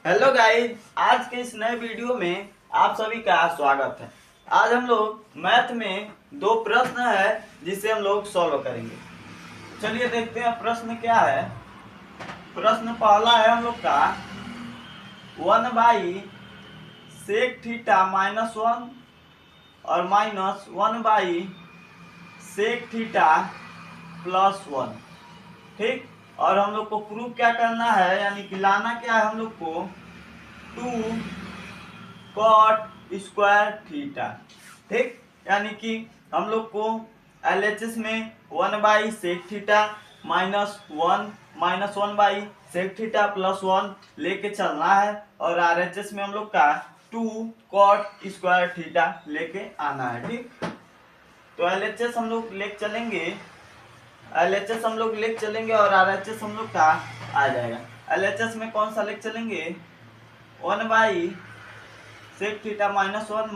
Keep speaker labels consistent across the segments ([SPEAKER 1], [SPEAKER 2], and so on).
[SPEAKER 1] Hello guys, आज के इस नए वीडियो में आप सभी का स्वागत है। आज हम लोग मैथ में दो प्रश्न है जिसे हम लोग सॉल्व करेंगे। चलिए देखते हैं प्रश्न क्या है। प्रश्न पहला है हम लोग का 1/sec θ-1 और -1/sec θ+1। ठीक, और हम लोग को प्रूफ क्या करना है, यानी कि लाना क्या है हम लोग को 2 cot स्क्वायर थीटा। ठीक, यानी कि हम लोग को LHS में 1/sec θ -1 -1/sec θ+1 लेके चलना है, और RHS में हम लोग का 2 cot स्क्वायर थीटा लेके आना है। ठीक, तो LHS हम लोग लेके चलेंगे और RHS हम लोग का आ जाएगा। LHS में कौन सा लेके चलेंगे 1/sec θ -1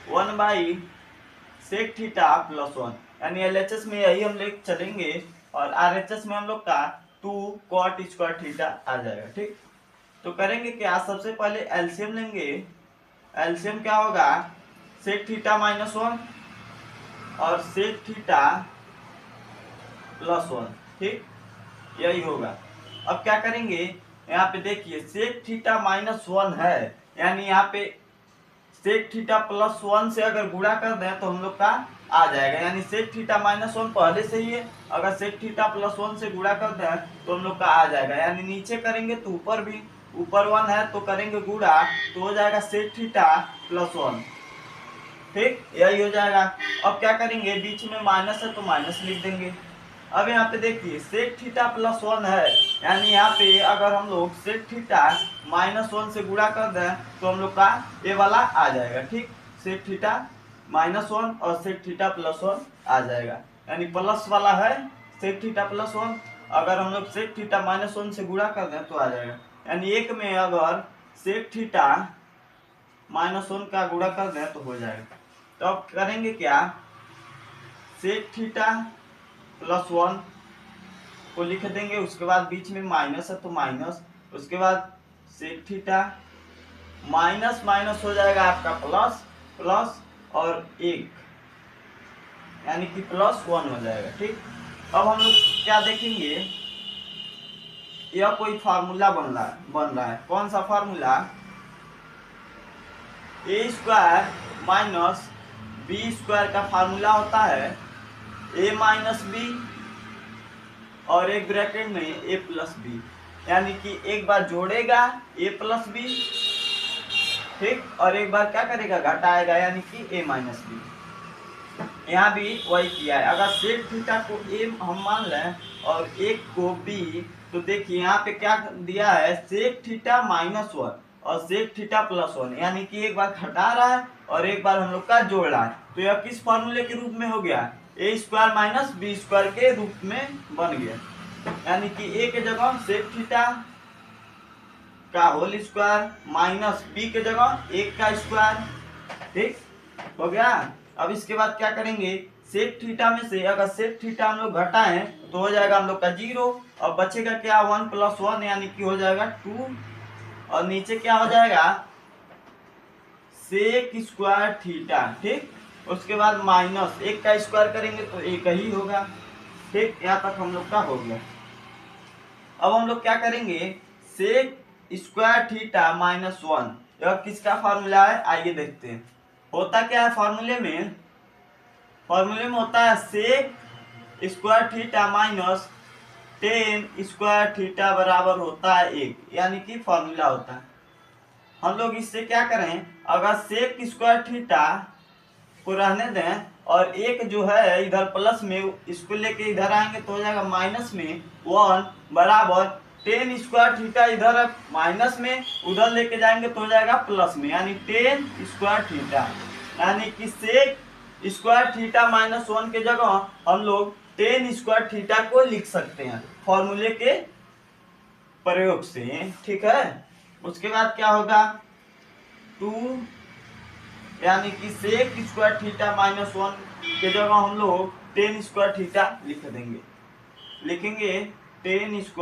[SPEAKER 1] -1/sec θ+1, यानी LHS में यही हम लेके चलेंगे, और RHS में हम लोग का 2 cot स्क्वायर थीटा आ जाएगा। ठीक, तो करेंगे क्या, सबसे पहले एलसीएम लेंगे। एलसीएम क्या होगा sec θ -1 और sec θ+1। ठीक, यही होगा। अब क्या करेंगे, यहाँ पे देखिए sec θ -1 है, यानी यहाँ पे sec θ+1 से अगर गुणा कर दें तो हम लोग का आ जाएगा, यानी sec θ -1 पहले से ही है, अगर sec θ+1 से गुणा कर दें तो हम लोग का आ जाएगा, यानी नीचे करेंगे तो ऊपर भी, ऊपर 1 है तो करेंगे गुणा तो हो जाएगा sec θ+1। ठीक, यही हो जाएगा। अब क्या करेंगे, बीच में माइनस है तो माइनस लिख देंगे। अब यहाँ पे देखिए sec θ+1 है, यानी यहाँ पे अगर हम लोग sec θ -1 से गुणा कर दें तो हम लोग का ये वाला आ जाएगा। ठीक, sec θ -1 और sec θ+1 आ जाएगा, यानी प्लस वाला है sec θ+1, अगर हम लोग sec θ -1 से गुणा कर दें तो आ जाएगा, यानी एक में अगर sec θ -1 का गुणा कर दें तो हो जाएगा। तो अब करेंगे क्या, sec θ+1 को लिख देंगे, उसके बाद बीच में माइनस है तो माइनस, उसके बाद sec θ माइनस माइनस हो जाएगा आपका प्लस, प्लस और 1, यानी कि +1 हो जाएगा। ठीक, अब हम लोग क्या देखेंगे, यह कोई फार्मूला बन रहा है। कौन सा फार्मूला, a² - b² का फार्मूला होता है a - b और एक ब्रैकेट में a + b, यानी कि एक बार जोड़ेगा a + b, ठीक, और एक बार क्या करेगा घटाएगा, यानी कि a - b। यहाँ भी वही किया है। अगर sec θ को a हम मान लें और एक को b, तो देखिए यहाँ पे क्या दिया है sec θ -1 और sec θ+1, यानी कि एक बार घटा रहा है और एक बार हम लोग का जोड़ रहा है, तो यह किस फॉर्मूले के रूप में हो गया, a² - b² के रूप में बन गया, यानी कि a के जगह sec θ का होल स्क्वायर माइनस b के जगह 1 का स्क्वायर। ठीक, हो गया। अब इसके बाद क्या करेंगे, sec θ में से अगर sec θ हम लोग घटाएं तो हो जाएगा हम लोग का 0, और बचेगा क्या 1 + 1, यानी कि हो जाएगा 2, और नीचे क्या हो जाएगा sec² θ। ठीक, उसके बाद माइनस 1 का स्क्वायर करेंगे तो 1 ही होगा। ठीक, यहाँ तक हम लोग का हो गया। अब हम लोग क्या करेंगे, sec² θ -1, यह किसका फार्मूला है, आइए देखते हैं। होता क्या है फार्मूले में होता है sec² θ -tan² θ बराबर होता है 1, यानी कि फार्मूला होता है। हम लोग इससे क्या करें, अगर sec² θ को रहने दें और एक जो है इधर प्लस में, इसको लेके इधर आएंगे तो हो जाएगा माइनस में 1 बराबर tan² θ, इधर माइनस में उधर लेके जाएंगे तो हो जाएगा प्लस में, यानी tan² θ, यानी कि sec² θ -1 के जगह हम लोग tan² θ को लिख सकते हैं फॉर्मूले के प्रयोग से। ठीक है, उसके बाद क्या होगा 2, यानी कि sec² θ -1 के जगह हम लोग tan² θ लिखेंगे tan² θ।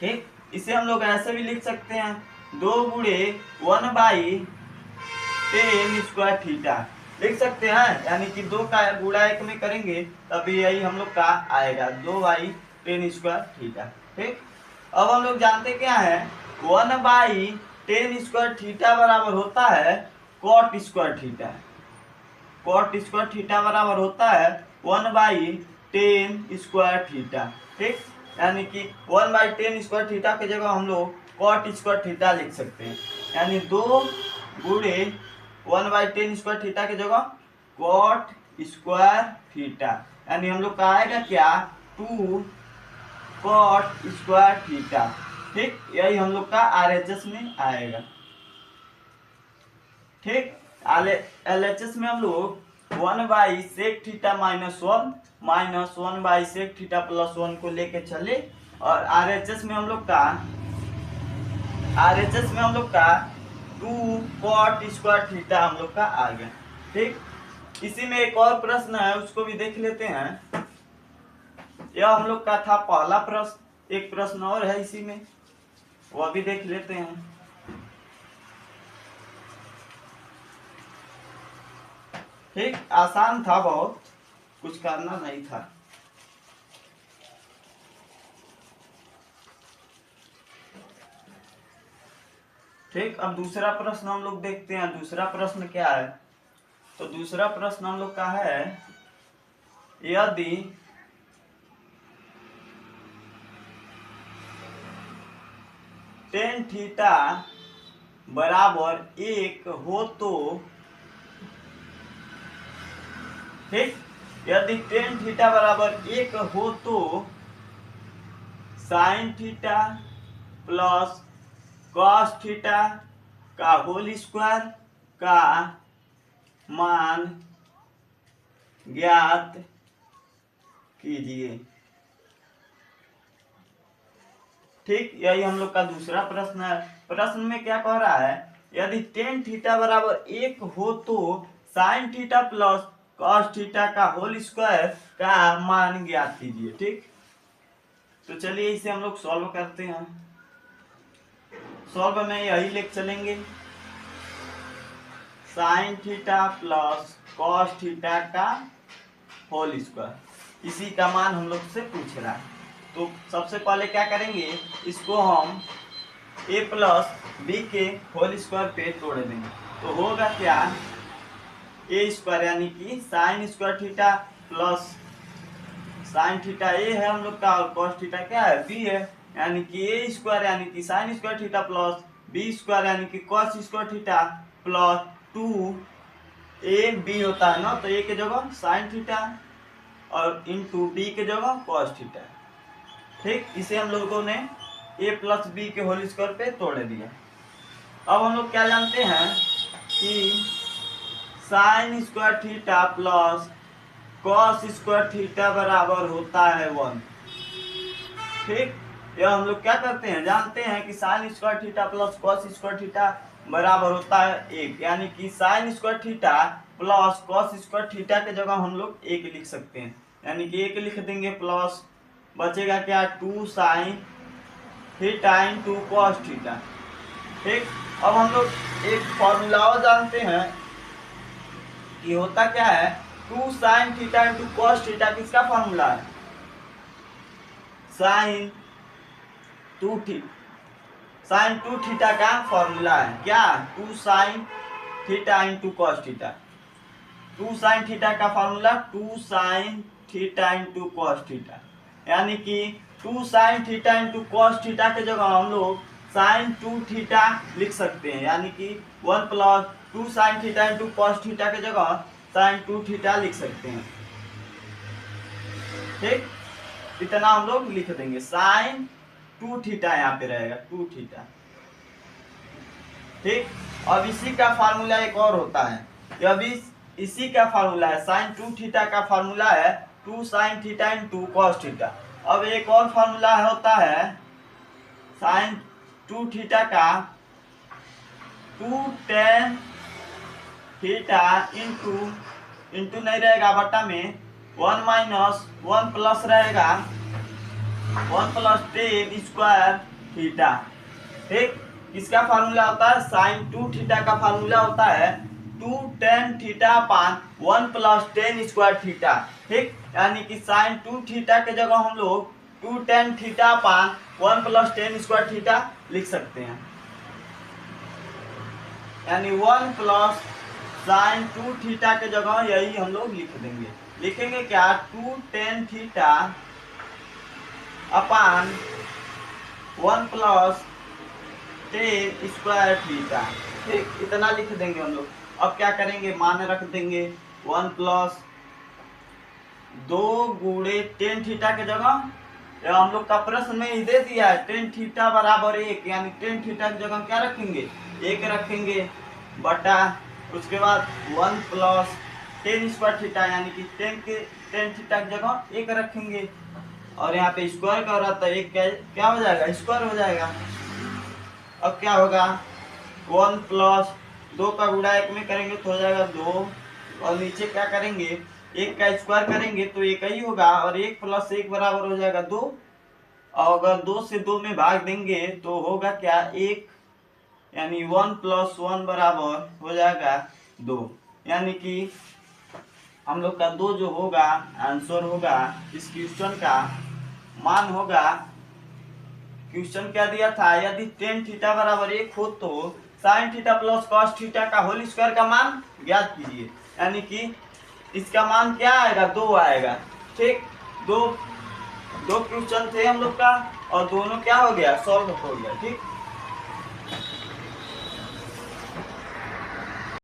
[SPEAKER 1] ठीक, इसे हम लोग ऐसे भी लिख सकते हैं, 2×1/10 थीटा लिख सकते हैं। यानी कि 2 का गुणा 1 में करेंगे तब यही हम लोग का आएगा, 2/10 थीटा। ठीक, अब हम लोग जानते क्या है, 1/10 थीटा बराबर होता है cot square theta. cot square theta बराबर होता है 1/10 थीटा। ठीक, यानी कि 1/10 थीटा की जगह हम लोग cot स्क्वायर थीटा लिख सकते हैं। यानी 2 गुणे 1/10 थीटा की जगह cot स्क्वायर थीटा, यानी हम लोग का आएगा क्या, 2 cot स्क्वायर थीटा। ठीक, यही हम लोग का RHS में आएगा। ठीक, LHS में हम लोग 1/sec थीटा -1 -1/sec थीटा +1 को लेके चले, और RHS में हम लोग का 2 cot स्क्वायर थीटा हम लोग का आ गया। ठीक, इसी में एक और प्रश्न है, उसको भी देख लेते हैं। यह हम लोग का था पहला प्रश्न, एक प्रश्न और है इसी में, वह भी देख लेते हैं। ठीक, आसान था बहुत, कुछ करना नहीं था। ठीक, अब दूसरा प्रश्न हम लोग देखते हैं। दूसरा प्रश्न क्या है, तो दूसरा प्रश्न हम लोग का है, यदि tan थीटा बराबर 1 हो तो, ठीक, यदि tan थीटा बराबर 1 हो तो sin theta plus cos theta का होल स्क्वायर का मान ज्ञात कीजिए। ठीक, यही हम लोग का दूसरा प्रश्न है। प्रश्न में क्या कह रहा है, यदि tan थीटा बराबर 1 हो तो sin theta plus cos theta का होल स्क्वायर का मान ज्ञात कीजिए। ठीक, तो चलिए इसे हम लोग सॉल्व करते हैं। सॉल्व में यही लेके चलेंगे, sin theta plus cos theta का होल स्क्वायर, इसी का मान हम लोग से पूछ रहा है। तो सबसे पहले क्या करेंगे, इसको हम a प्लस बी के होल स्क्वायर पे तोड़ देंगे, तो होगा क्या, a स्क्वायर यानी कि sine square theta plus sine theta a है हम लोग का, और cos थीटा क्या है, b है, यानी कि a स्क्वायर यानी कि sine square theta plus b square यानी कि cos square theta plus 2ab होता है ना, तो a के जगह साइन थीटा और इंटू b के जगह cos थीटा। ठीक, इसे हम लोगों ने a प्लस बी के होल स्क्वायर पे तोड़ दिया। अब हम लोग क्या जानते हैं कि sine square theta plus cos square theta बराबर होता है 1। ठीक, यह हम लोग क्या करते हैं, जानते हैं कि sine square theta plus cos square theta बराबर होता है 1, यानी कि sine square theta plus cos square theta के जगह हम लोग 1 लिख सकते हैं, यानी कि 1 लिख देंगे, प्लस बचेगा क्या, 2 sine theta into cos theta. ठीक, अब हम लोग एक फॉर्मूला जानते हैं कि होता क्या है, 2 sine theta into cos theta किसका फॉर्मूला है, साइन 2 थीटा का फॉर्मूला है क्या, 2 sine theta into cos theta. 2 sine theta का formula 2 sine theta into cos theta, यानी कि 2 sine theta into cos theta के जगह हम लोग साइन 2 थीटा लिख सकते हैं, यानी कि 1 plus 2 sine theta into cos theta के जगह साइन 2 थीटा लिख सकते हैं। ठीक, इतना हम लोग लिख देंगे, साइन 2 थीटा यहाँ पे रहेगा, 2 थीटा। ठीक, अब इसी का फार्मूला एक और होता है, यह भी इसी का फार्मूला है, साइन 2 थीटा का फार्मूला है 2 sine theta into cos theta. अब एक और फार्मूला होता है साइन 2 थीटा का 2 tan थीटा इंटू नहीं रहेगा बटा में 1 माइनस 1 प्लस रहेगा 1 प्लस tan स्क्वायर थीटा। ठीक, किसका फार्मूला होता है? साइन 2 थीटा का फार्मूला होता है 2 tan theta upon 1 plus ten square theta. ठीक, यानी कि साइन 2 थीटा के जगह हम लोग 2 tan theta upon 1 plus ten square theta लिख सकते हैं, यानी 1 प्लस साइन 2 थीटा के जगह यही हम लोग लिख देंगे। लिखेंगे क्या? 2 tan theta upon 1 plus ten square theta. ठीक, इतना लिख देंगे हम लोग। अब क्या करेंगे? मान रख देंगे 1 प्लस 2 गुणे टेन थीटा के जगह हम लोग का प्रश्न में ही दे दिया है टेन थीटा बराबर 1, यानी टेन थीटा की जगह क्या रखेंगे? 1 रखेंगे, बटा उसके बाद 1 प्लस टेन स्क्वायर थीटा, यानी कि टेन थीटा की जगह 1 रखेंगे, और यहाँ पे स्क्वायर का रहा था 1 क्या हो जाएगा? स्क्वायर हो जाएगा। अब क्या होगा? 1 प्लस 2 का गुणा 1 में करेंगे तो हो जाएगा 2, और नीचे क्या करेंगे? 1 का स्क्वायर करेंगे तो 1 ही होगा, और 1 प्लस 1 बराबर हो जाएगा 2, और अगर 2 से 2 में भाग देंगे तो होगा क्या? 1, यानी 1 प्लस 1 बराबर हो जाएगा 2, यानी कि हम लोग का 2 जो होगा आंसर होगा इस क्वेश्चन का मान होगा। क्वेश्चन क्या दिया था? यदि टेन थीटा बराबर 1 हो तो sine theta plus cos theta का होल स्क्वायर का मान ज्ञात कीजिए, यानी कि इसका मान क्या आएगा? 2 आएगा। ठीक, दो क्वेश्चन थे हम लोग का, और दोनों क्या हो गया? सॉल्व हो गया। ठीक।